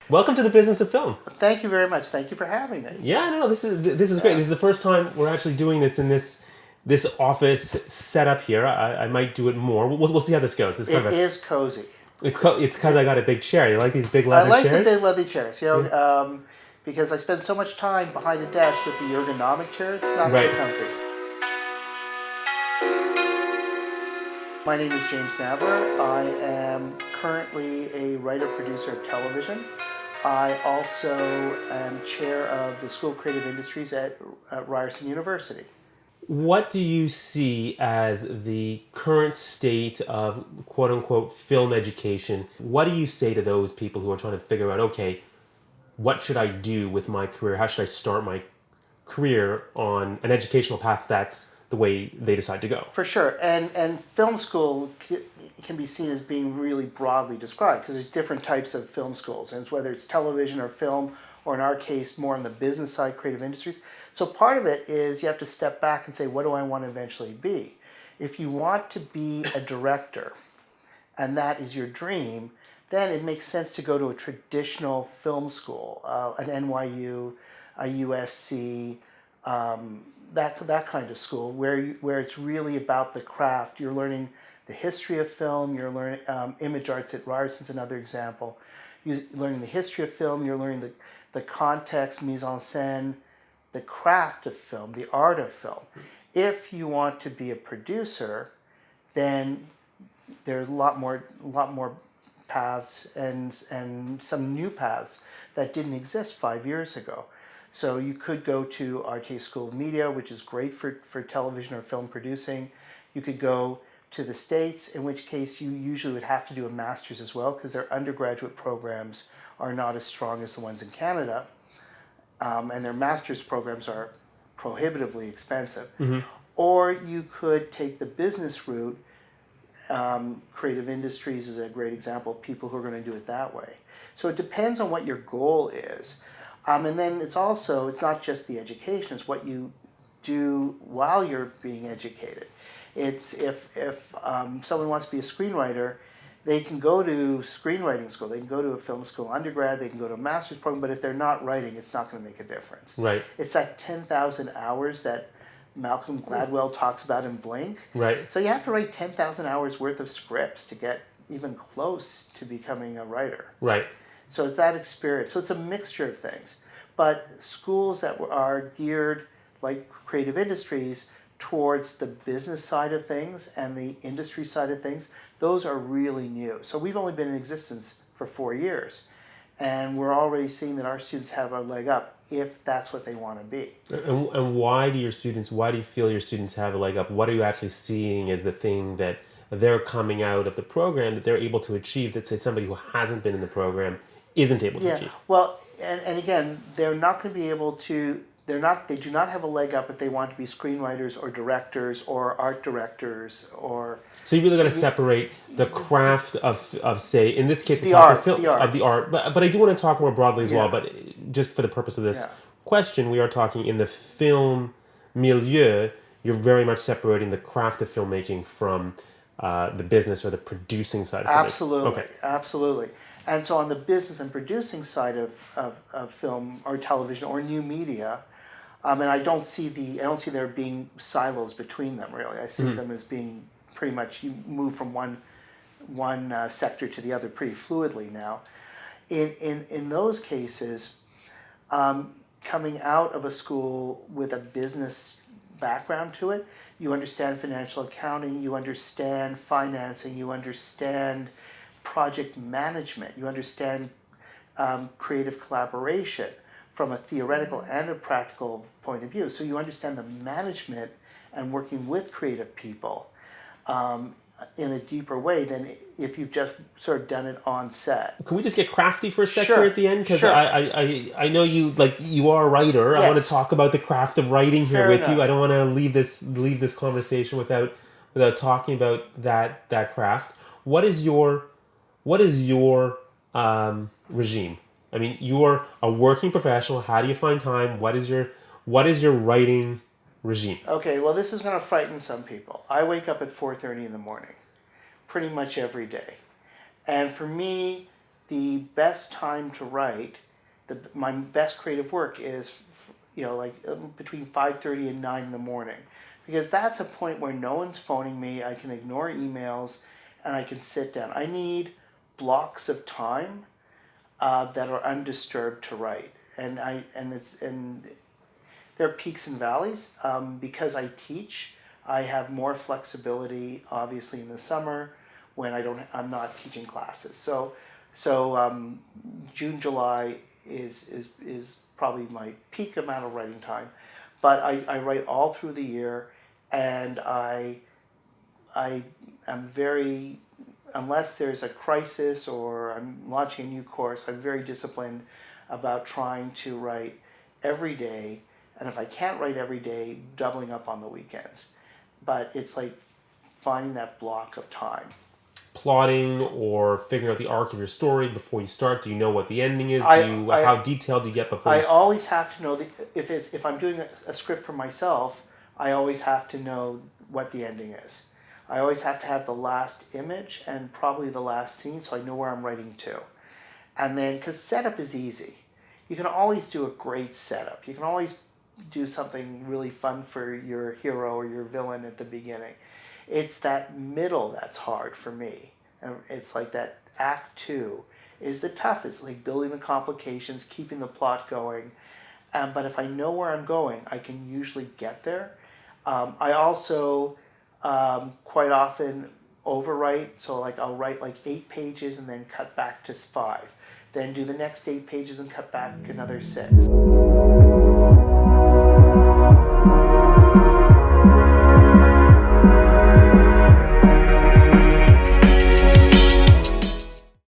Welcome to the business of film. Thank you very much. Thank you for having me. Yeah, no, this is great. This is the first time we're actually doing this in this office setup here. I might do it more. We'll see how this goes. This is kind It of is cozy. it's because I got a big chair. You like these big I leather like the chairs? big leather chairs, because I spend so much time behind a desk with the ergonomic chairs. Not Right. so comfy. My name is James Navler. I am currently a writer-producer of television. I also am chair of the School of Creative Industries at Ryerson University. What do you see as the current state of quote unquote film education? What do you say to those people who are trying to figure out, okay, what should I do with my career? How should I start my career on an educational path that's the way they decide to go? For sure, and film school can be seen as being really broadly described because there's different types of film schools, and whether it's television or film, or in our case, more on the business side, creative industries. So part of it is you have to step back and say, what do I want to eventually be? If you want to be a director, and that is your dream, then it makes sense to go to a traditional film school, an NYU, a USC, that kind of school where it's really about the craft. You're learning the history of film. You're learning image arts at Ryerson's another example. You're learning the history of film. You're learning the context, mise en scène, the craft of film, the art of film. If you want to be a producer, then there are a lot more paths and some new paths that didn't exist 5 years ago. So you could go to RK School of Media, which is great for television or film producing. You could go to the States, in which case you usually would have to do a master's as well because their undergraduate programs are not as strong as the ones in Canada. And their master's programs are prohibitively expensive. Mm-hmm. Or you could take the business route. Creative industries is a great example of people who are going to do it that way. So it depends on what your goal is. And then it's not just the education, it's what you do while you're being educated. It's if someone wants to be a screenwriter, they can go to screenwriting school, they can go to a film school undergrad, they can go to a master's program, but if they're not writing, it's not going to make a difference. Right. It's that 10,000 hours that Malcolm Gladwell talks about in Blink. Right. So you have to write 10,000 hours worth of scripts to get even close to becoming a writer. Right. So it's that experience. So it's a mixture of things. But schools that are geared, like creative industries, towards the business side of things and the industry side of things, those are really new. So we've only been in existence for 4 years. And we're already seeing that our students have a leg up if that's what they want to be. And why do you feel your students have a leg up? What are you actually seeing as the thing that they're coming out of the program that they're able to achieve that, say, somebody who hasn't been in the program isn't able to achieve? Well, and again, they're not going to be able to, they do not have a leg up if they want to be screenwriters or directors or art directors or... So you really got to separate the craft of say, in this case, we're The talking art, film, the art. of the art. But I do want to talk more broadly as well. Yeah. But just for the purpose of this Yeah. question, we are talking in the film milieu. You're very much separating the craft of filmmaking from the business or the producing side of filmmaking. Absolutely, Okay. absolutely. And so on the business and producing side of film or television or new media, and I don't see there being silos between them really. I see them as being pretty much, you move from one sector to the other pretty fluidly now. In those cases, coming out of a school with a business background to it, you understand financial accounting, you understand financing, you understand project management, you understand creative collaboration from a theoretical and a practical point of view. So you understand the management and working with creative people in a deeper way than if you've just sort of done it on set. Can we just get crafty for a second Sure. at the end? Because Sure. I know you are a writer. I want to Yes. talk about the craft of writing here Fair with enough. you. I don't want to leave this conversation without talking about that craft. What is your regime? I mean, you're a working professional. How do you find time? What is your writing regime? Okay, well, this is going to frighten some people. I wake up at 4:30 in the morning, pretty much every day. And for me, the best time to write, my best creative work is, between 5:30 and 9 in the morning, because that's a point where no one's phoning me. I can ignore emails, and I can sit down. I need blocks of time that are undisturbed to write, and there are peaks and valleys. Because I teach, I have more flexibility, obviously, in the summer when I'm not teaching classes. So June, July is probably my peak amount of writing time, but I write all through the year, and I am very, unless there's a crisis or I'm launching a new course, I'm very disciplined about trying to write every day, and if I can't write every day, doubling up on the weekends. But it's like finding that block of time. Plotting or figuring out the arc of your story before you start? Do you know what the ending is? How detailed do you get before I you start? always have to know, if I'm doing a script for myself, I always have to know what the ending is. I always have to have the last image and probably the last scene, so I know where I'm writing to. And then, because setup is easy. You can always do a great setup. You can always do something really fun for your hero or your villain at the beginning. It's that middle that's hard for me. And it's like that act 2 is the toughest, like building the complications, keeping the plot going. But if I know where I'm going, I can usually get there. I also quite often overwrite, so like I'll write like 8 pages and then cut back to 5. Then do the next 8 pages and cut back another 6.